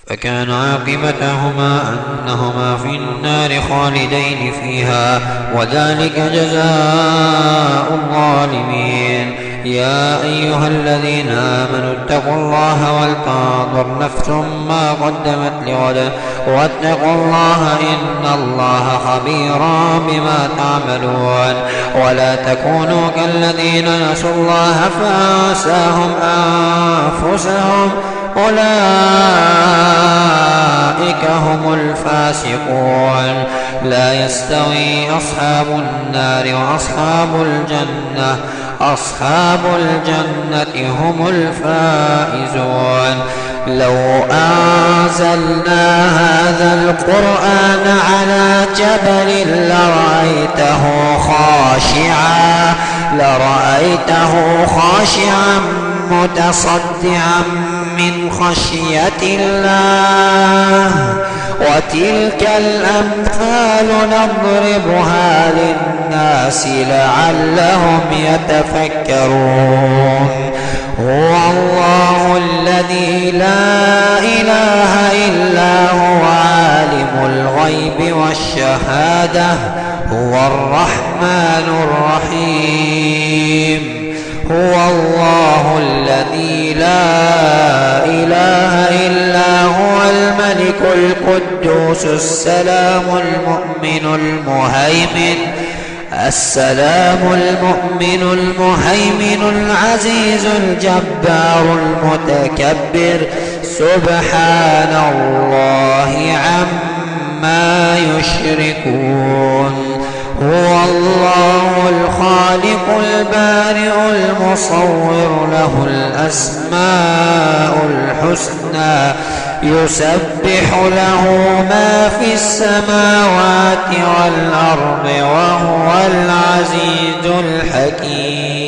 فكان عاقبتهما أنهما في النار خالدين فيها، وذلك جزاء الظالمين. يا أيها الذين آمنوا اتقوا الله ولتنظر نفس ما قدمت لغد واتقوا الله إن الله خبير بما تعملون. ولا تكونوا كالذين نسوا الله فأنساهم أنفسهم أولئك هم الفاسقون. لا يستوي أصحاب النار وأصحاب الجنة، أصحاب الجنة هم الفائزون. لو أنزلنا هذا القرآن على جبل لرأيته خاشعا متصدعا من خشية الله. وتلك الأمثال نضربها للناس لعلهم يتفكرون. هو الله الذي لا إله إلا هو عالم الغيب والشهادة، هو الرحمن الرحيم. هو الله الذي لا إله إلا هو الملك القدوس السلام المؤمن المهيمن العزيز الجبار المتكبر. سبحان الله عما يشركون. هو الله الخالق البارئ المصور، له الأسماء الحسنى، يسبح له ما في السماوات والأرض وهو العزيز الحكيم.